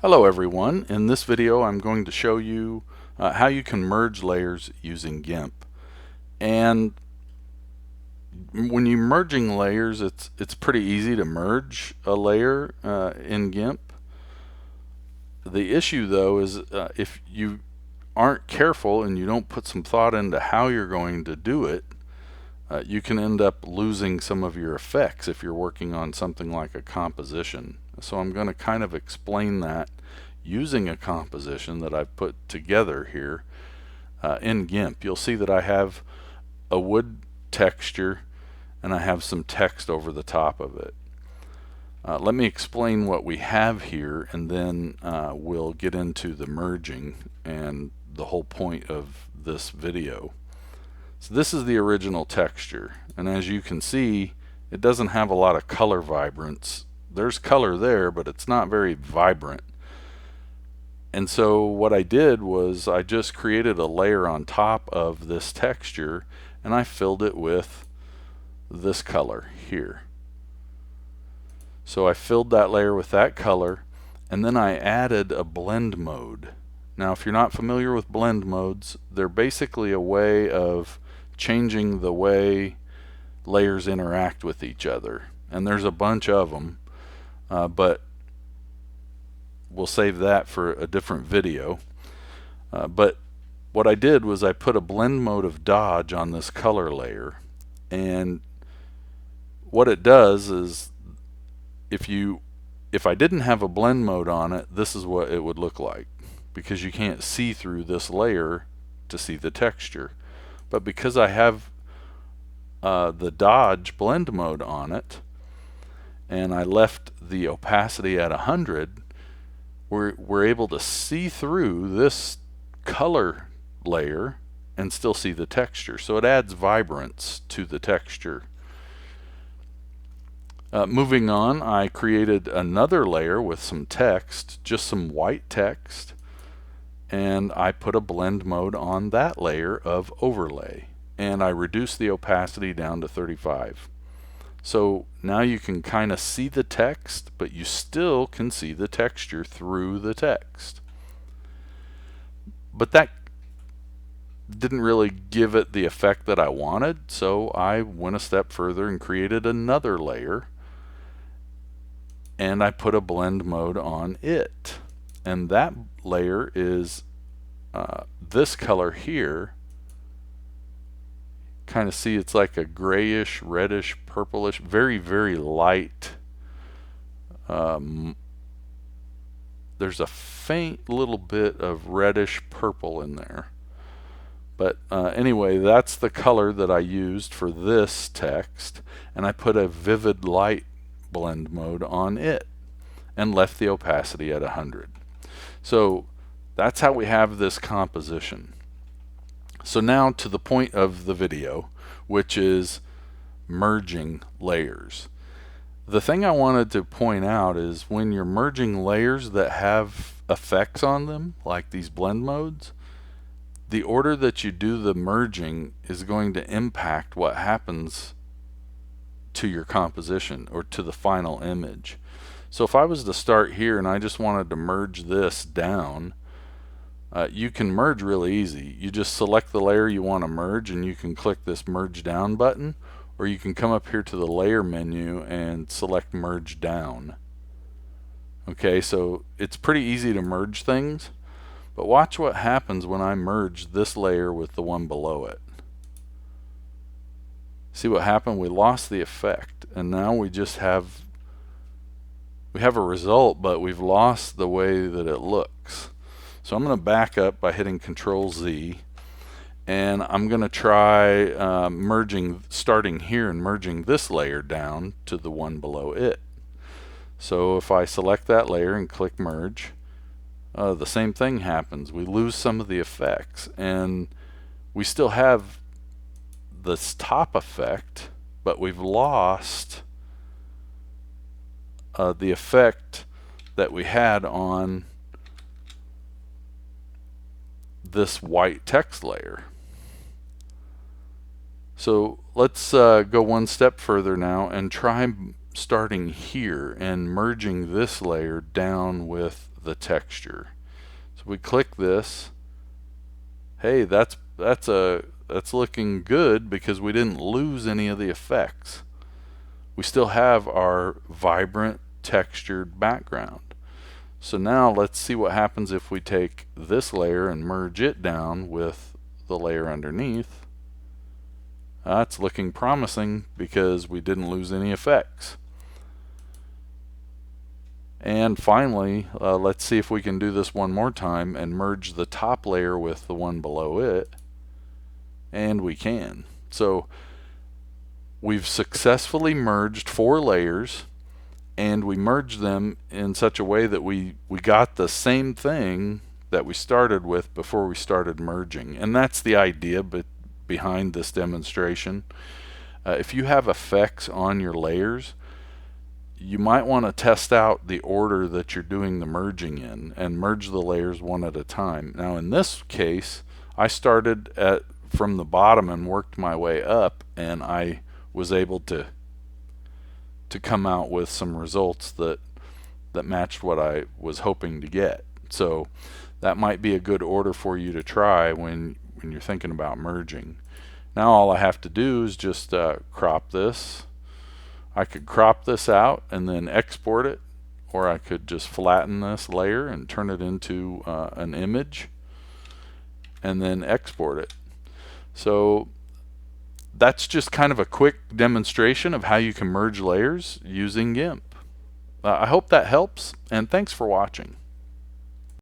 Hello everyone. In this video I'm going to show you how you can merge layers using GIMP. And when you're merging layers, it's pretty easy to merge a layer in GIMP. The issue though is if you aren't careful and you don't put some thought into how you're going to do it, you can end up losing some of your effects if you're working on something like a composition. So I'm going to kind of explain that using a composition that I've put together here in GIMP. You'll see that I have a wood texture and I have some text over the top of it. Let me explain what we have here, and then we'll get into the merging and the whole point of this video. So this is the original texture, and as you can see, it doesn't have a lot of color vibrance. There's color there, but it's not very vibrant. And so what I did was I just created a layer on top of this texture and I filled it with this color here. So I filled that layer with that color, and then I added a blend mode. Now if you're not familiar with blend modes, they're basically a way of changing the way layers interact with each other. And there's a bunch of them, but we'll save that for a different video. But what I did was I put a blend mode of dodge on this color layer, and what it does is if I didn't have a blend mode on it, this is what it would look like, because you can't see through this layer to see the texture. But because I have the dodge blend mode on it, and I left the opacity at 100, we're able to see through this color layer and still see the texture. So it adds vibrance to the texture. Moving on, I created another layer with some text, just some white text, and I put a blend mode on that layer of overlay, and I reduced the opacity down to 35. So now you can kind of see the text, but you still can see the texture through the text. But that didn't really give it the effect that I wanted, so I went a step further and created another layer, and I put a blend mode on it. And that layer is this color here. Kind of see it's like a grayish, reddish, purplish, very, very light. There's a faint little bit of reddish purple in there. But anyway, that's the color that I used for this text, and I put a vivid light blend mode on it and left the opacity at 100. So that's how we have this composition. So now to the point of the video, which is merging layers. The thing I wanted to point out is when you're merging layers that have effects on them, like these blend modes, the order that you do the merging is going to impact what happens to your composition or to the final image. So if I was to start here and I just wanted to merge this down, you can merge really easy. You just select the layer you want to merge and you can click this merge down button, or you can come up here to the layer menu and select merge down. Okay, so it's pretty easy to merge things, but watch what happens when I merge this layer with the one below it. See what happened? We lost the effect, and now we just have a result, but we've lost the way that it looks. So I'm going to back up by hitting Control Z, and I'm going to try starting here and merging this layer down to the one below it. So if I select that layer and click merge, the same thing happens. We lose some of the effects, and we still have this top effect, but we've lost the effect that we had on this white text layer. So let's go one step further now and try starting here and merging this layer down with the texture. So we click this. Hey, that's looking good because we didn't lose any of the effects. We still have our vibrant textured background. So now let's see what happens if we take this layer and merge it down with the layer underneath. That's looking promising because we didn't lose any effects. And finally, let's see if we can do this one more time and merge the top layer with the one below it. And we can. So we've successfully merged 4 layers, and we merged them in such a way that we got the same thing that we started with before we started merging. And that's the idea behind this demonstration. If you have effects on your layers, you might want to test out the order that you're doing the merging in and merge the layers one at a time. Now in this case, I started from the bottom and worked my way up, and I was able to come out with some results that matched what I was hoping to get. So that might be a good order for you to try when you're thinking about merging. Now all I have to do is just crop this. I could crop this out and then export it, or I could just flatten this layer and turn it into an image and then export it. So that's just kind of a quick demonstration of how you can merge layers using GIMP. I hope that helps, and thanks for watching.